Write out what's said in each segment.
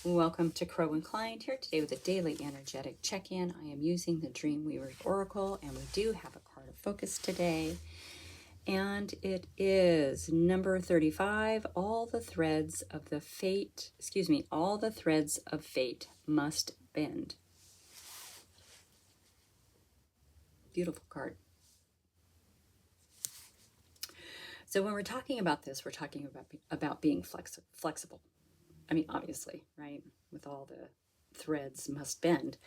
Welcome to Crow and Klein here today with a daily energetic check-in. I am using the Dreamweaver's Oracle, and we do have a card of focus today. And it is number 35. All the threads of fate must bend. Beautiful card. So when we're talking about this, we're talking about being flexible. I mean, obviously, right? With all the threads must bend.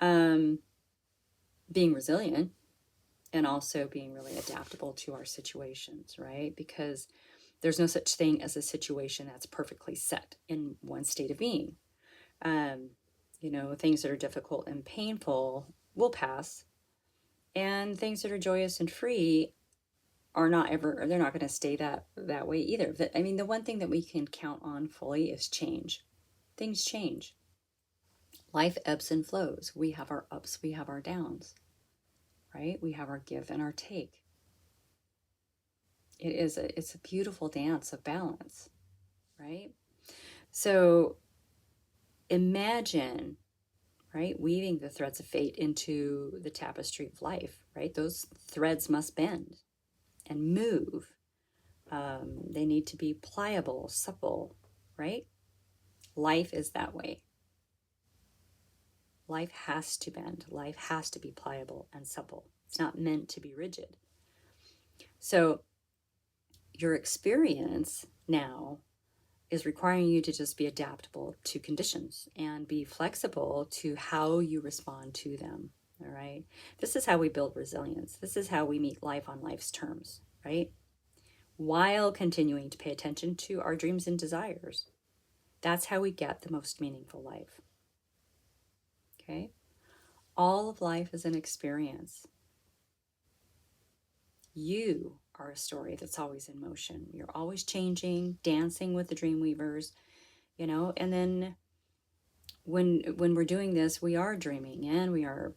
Being resilient and also being really adaptable to our situations, right? Because there's no such thing as a situation that's perfectly set in one state of being. Things that are difficult and painful will pass, and things that are joyous and free they're not going to stay that way either. I mean, the one thing that we can count on fully is change. Things change. Life ebbs and flows. We have our ups, we have our downs, right? We have our give and our take. It's a beautiful dance of balance, right? So imagine, right, weaving the threads of fate into the tapestry of life, right? Those threads must bend and move. They need to be pliable, supple, right? Life is that way. Life has to bend. Life has to be pliable and supple. It's not meant to be rigid. So your experience now is requiring you to just be adaptable to conditions and be flexible to how you respond to them. All right. This is how we build resilience. This is how we meet life on life's terms, right? While continuing to pay attention to our dreams and desires. That's how we get the most meaningful life. Okay? All of life is an experience. You are a story that's always in motion. You're always changing, dancing with the Dreamweavers, and then when we're doing this, we are dreaming and we are,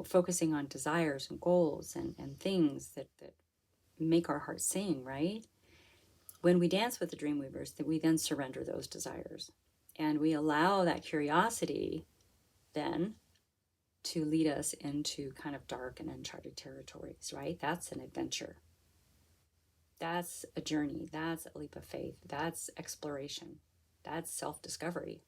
focusing on desires and goals and things that make our hearts sing, right? When we dance with the Dreamweavers, that we then surrender those desires and we allow that curiosity then to lead us into kind of dark and uncharted territories, right? That's an adventure. That's a journey. That's a leap of faith. That's exploration. That's self-discovery.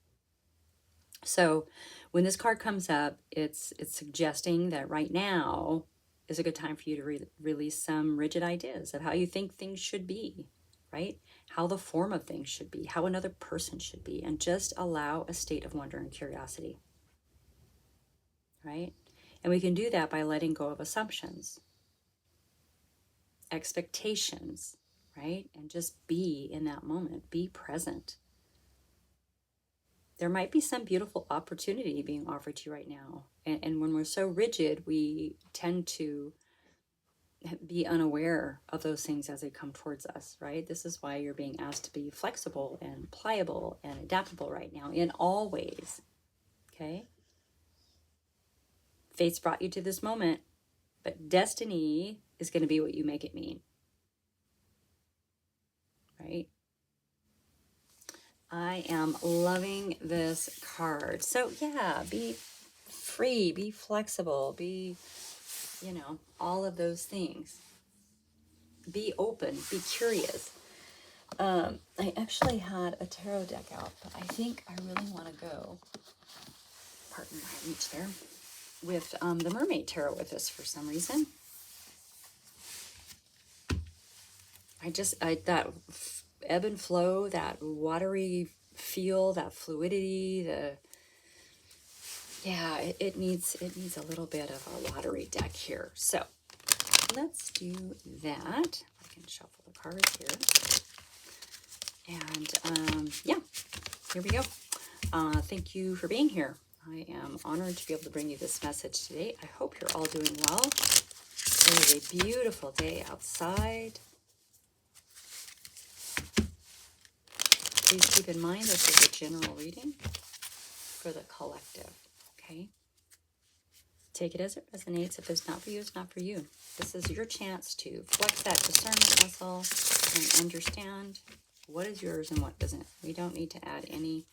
So when this card comes up, it's suggesting that right now is a good time for you to release some rigid ideas of how you think things should be, right? How the form of things should be, how another person should be, and just allow a state of wonder and curiosity, right? And we can do that by letting go of assumptions, expectations, right? And just be in that moment, be present. There might be some beautiful opportunity being offered to you right now. And when we're so rigid, we tend to be unaware of those things as they come towards us, right? This is why you're being asked to be flexible and pliable and adaptable right now in all ways, okay? Fate's brought you to this moment, but destiny is going to be what you make it mean, right? I am loving this card. So yeah, be free, be flexible, be, all of those things. Be open, be curious. I actually had a tarot deck out, but I think I really want to go, pardon my reach there, with the Mermaid Tarot with us for some reason. That ebb and flow, that watery feel, that fluidity, it needs a little bit of a watery deck here. So let's do that. I can shuffle the cards here. And here we go. Thank you for being here. I am honored to be able to bring you this message today. I hope you're all doing well. It is a beautiful day outside. Please keep in mind this is a general reading for the collective, okay? Take it as it resonates. If it's not for you, it's not for you. This is your chance to flex that discernment muscle and understand what is yours and what isn't. We don't need to add any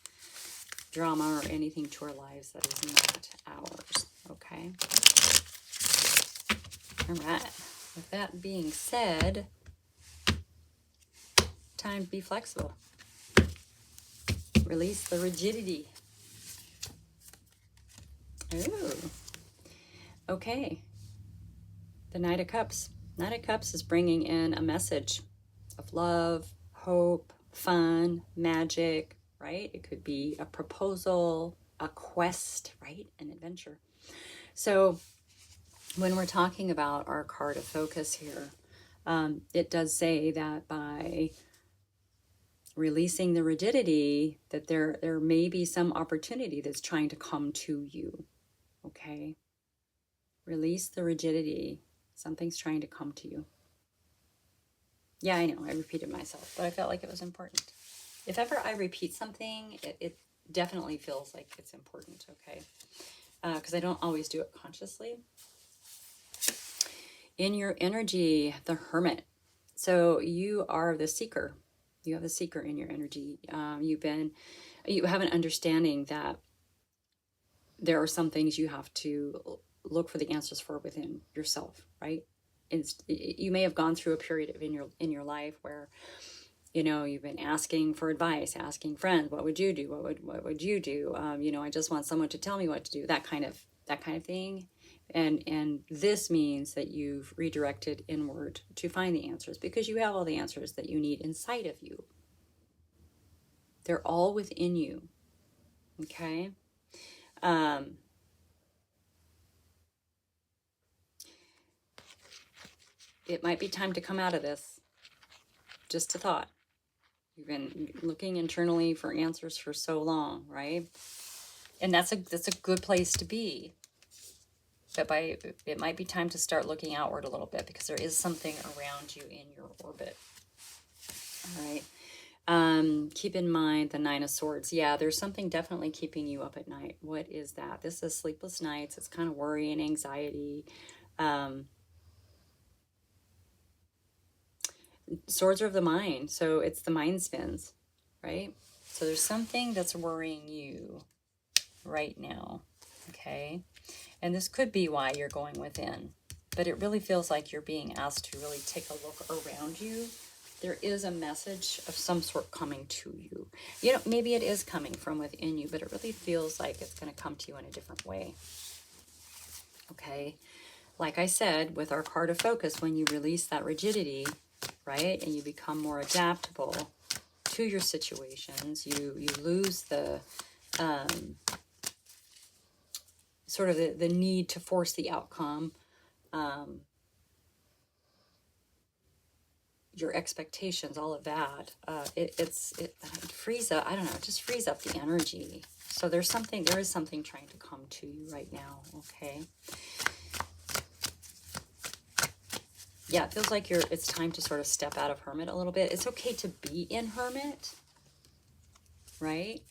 drama or anything to our lives that is not ours. Okay. All right. With that being said, time to be flexible. Release the rigidity. Ooh. Okay. The Knight of Cups. Knight of Cups is bringing in a message of love, hope, fun, magic, right? It could be a proposal, a quest, right? An adventure. So when we're talking about our card of focus here, it does say that by releasing the rigidity, that there may be some opportunity that's trying to come to you. Okay? Release the rigidity. Something's trying to come to you. Yeah, I know, I repeated myself, but I felt like it was important. If ever I repeat something, it definitely feels like it's important, okay? Because I don't always do it consciously. In your energy, the Hermit. So you are the seeker. You have the seeker in your energy. You have an understanding that there are some things you have to look for the answers for within yourself, right? You may have gone through a period in your life where, you know, you've been asking for advice, asking friends, what would you do? What would you do? You know, I just want someone to tell me what to do. That kind of thing. And this means that you've redirected inward to find the answers, because you have all the answers that you need inside of you. They're all within you. Okay. It might be time to come out of this. Just a thought. You've been looking internally for answers for so long, right? And that's a good place to be. But it might be time to start looking outward a little bit, because there is something around you in your orbit. All right. Keep in mind the Nine of Swords. Yeah, there's something definitely keeping you up at night. What is that? This is sleepless nights. It's kind of worry and anxiety. Swords are of the mind, so it's the mind spins, right? So there's something that's worrying you right now, okay? And this could be why you're going within, but it really feels like you're being asked to really take a look around you. There is a message of some sort coming to you. You know, maybe it is coming from within you, but it really feels like it's going to come to you in a different way, okay? Like I said, with our card of focus, when you release that rigidity, right, and you become more adaptable to your situations, you lose the sort of the need to force the outcome, your expectations, all of that. It frees up, I don't know, it just frees up the energy. So there is something trying to come to you right now, okay? Yeah, it feels like it's time to sort of step out of Hermit a little bit. It's okay to be in Hermit, right?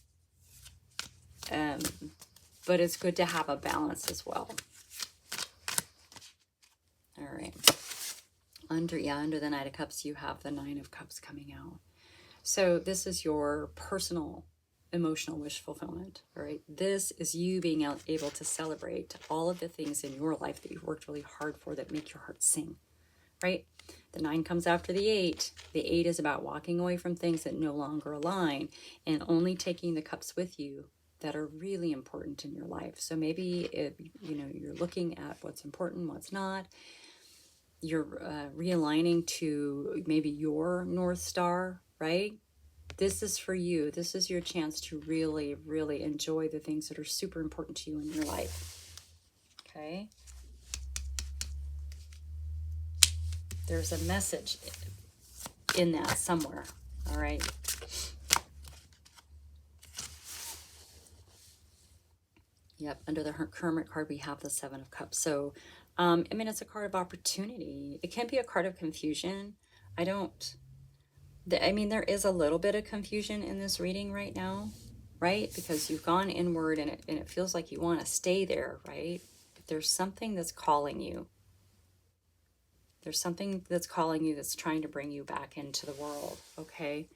But it's good to have a balance as well. All right. Under the Knight of Cups, you have the Nine of Cups coming out. So this is your personal emotional wish fulfillment, all right? This is you being able to celebrate all of the things in your life that you've worked really hard for that make your heart sing, right? The 9 comes after the 8. The 8 is about walking away from things that no longer align and only taking the cups with you that are really important in your life. So maybe you're looking at what's important, what's not. You're realigning to maybe your North Star, right? This is for you. This is your chance to really, really enjoy the things that are super important to you in your life. Okay? There's a message in that somewhere, all right? Yep, under the Hermit card, we have the Seven of Cups. So, it's a card of opportunity. It can be a card of confusion. There is a little bit of confusion in this reading right now, right? Because you've gone inward and it feels like you want to stay there, right? But there's something that's calling you. There's something that's calling you that's trying to bring you back into the world, okay?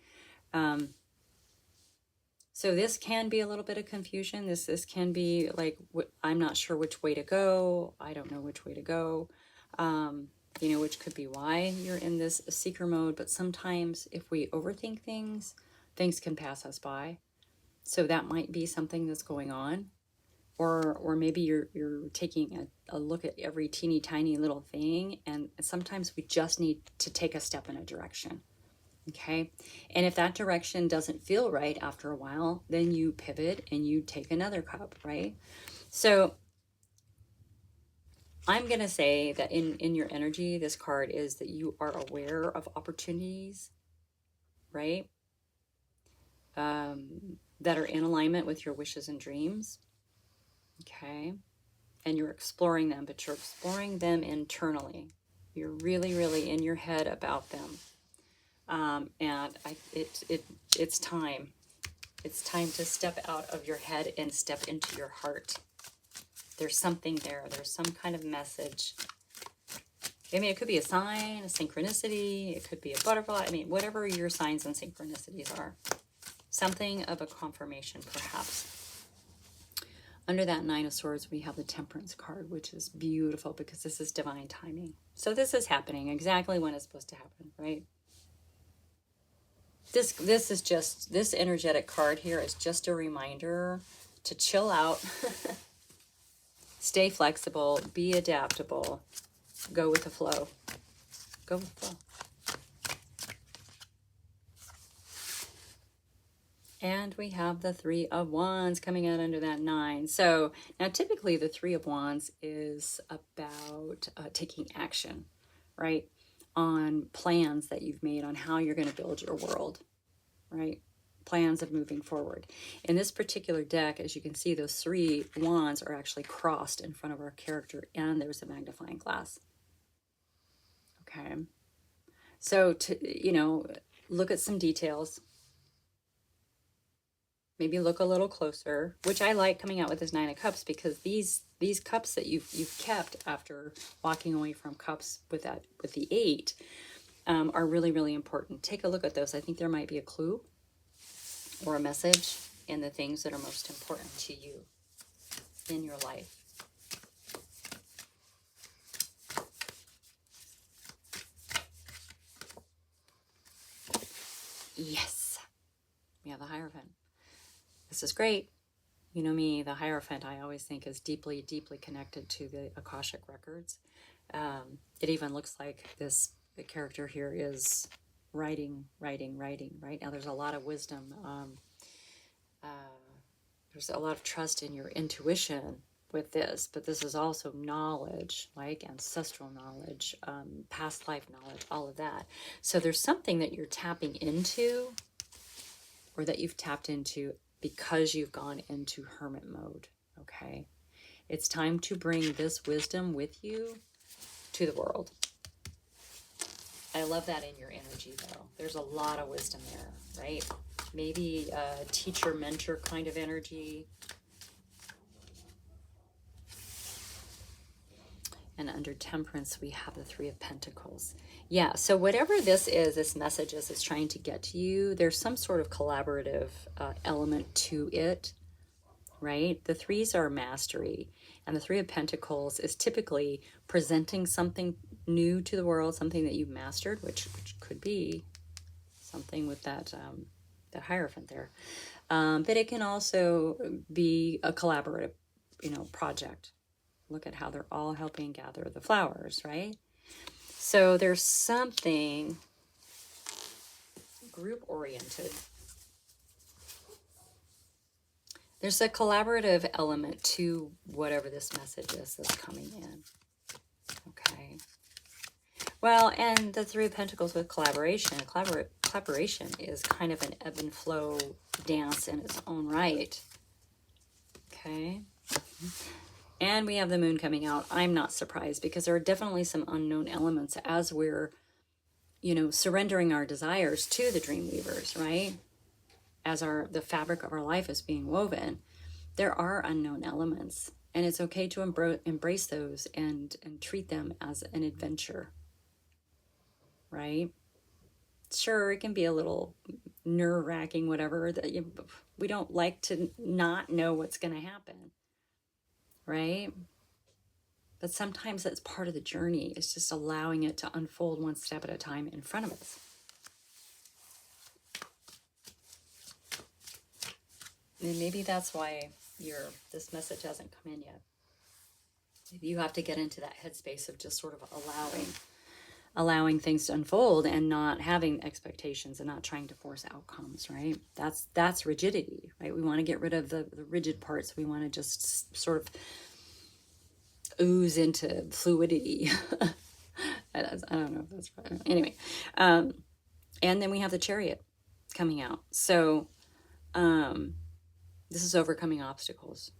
So this can be a little bit of confusion. This can be like, I'm not sure which way to go. I don't know which way to go. Which could be why you're in this seeker mode. But sometimes if we overthink things, things can pass us by. So that might be something that's going on. Or maybe you're taking a look at every teeny tiny little thing, and sometimes we just need to take a step in a direction. Okay. And if that direction doesn't feel right after a while, then you pivot and you take another cup, right? So I'm going to say that in your energy, this card is that you are aware of opportunities, right? That are in alignment with your wishes and dreams. Okay. And you're exploring them, but you're exploring them internally. You're really, really in your head about them. It's time. It's time to step out of your head and step into your heart. There's something there. There's some kind of message. I mean, it could be a sign, a synchronicity. It could be a butterfly. I mean, whatever your signs and synchronicities are. Something of a confirmation, perhaps. Under that Nine of Swords, we have the Temperance card, which is beautiful because this is divine timing. So this is happening exactly when it's supposed to happen, right? This energetic card here is just a reminder to chill out, stay flexible, be adaptable, go with the flow. Go with the flow. And we have the Three of Wands coming out under that 9. So now typically the Three of Wands is about taking action, right? On plans that you've made on how you're going to build your world, right? Plans of moving forward. In this particular deck, as you can see, those 3 wands are actually crossed in front of our character, and there's a magnifying glass. Okay. So to, look at some details. Maybe look a little closer, which I like coming out with this 9 of Cups, because these cups that you've kept after walking away from cups with the 8 are really, really important. Take a look at those. I think there might be a clue or a message in the things that are most important to you in your life. Yes, we have the Hierophant. This is great. You know me, the Hierophant, I always think is deeply, deeply connected to the Akashic records. It even looks like the character here is writing, right? Now there's a lot of wisdom. There's a lot of trust in your intuition with this, but this is also knowledge, like ancestral knowledge, past life knowledge, all of that. So there's something that you're tapping into, or that you've tapped into because you've gone into hermit mode, okay? It's time to bring this wisdom with you to the world. I love that in your energy, though. There's a lot of wisdom there, right? Maybe a teacher-mentor kind of energy. And under Temperance, we have the 3 of Pentacles. Yeah, so whatever this message is trying to get to you, there's some sort of collaborative element to it, right? The 3s are mastery, and the 3 of Pentacles is typically presenting something new to the world, something that you've mastered, which could be something with that Hierophant there. But it can also be a collaborative, project. Look at how they're all helping gather the flowers, right? So there's something group-oriented. There's a collaborative element to whatever this message is that's coming in. Okay. Well, and the 3 of Pentacles with collaboration. Collaboration is kind of an ebb and flow dance in its own right. Okay. And we have the Moon coming out. I'm not surprised, because there are definitely some unknown elements as we're, surrendering our desires to the dream weavers, right? As the fabric of our life is being woven, there are unknown elements, and it's okay to embrace those and treat them as an adventure, right? Sure, it can be a little, nerve-wracking, whatever, that we don't like to not know what's going to happen, right? But sometimes that's part of the journey. It's just allowing it to unfold one step at a time in front of us. And maybe that's why this message hasn't come in yet. Maybe you have to get into that headspace of just sort of allowing things to unfold and not having expectations and not trying to force outcomes, right? That's rigidity, right? We want to get rid of the rigid parts. We want to just sort of ooze into fluidity. I don't know if that's right. Anyway, and then we have the Chariot coming out. So this is overcoming obstacles.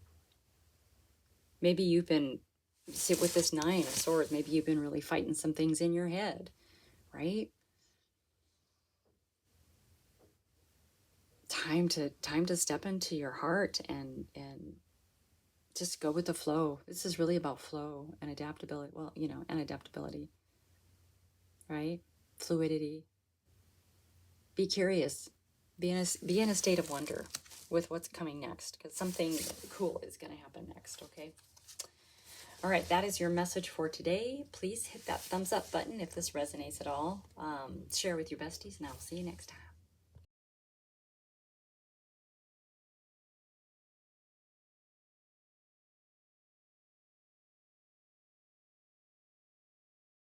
Maybe you've been, sit with this Nine of Swords, maybe you've been really fighting some things in your head, right? Time to step into your heart and just go with the flow. This is really about flow and adaptability. Well, and adaptability, right? Fluidity. Be curious. Be in a state of wonder with what's coming next, because something cool is going to happen next, okay? All right, that is your message for today. Please hit that thumbs up button if this resonates at all. Share with your besties, and I will see you next time.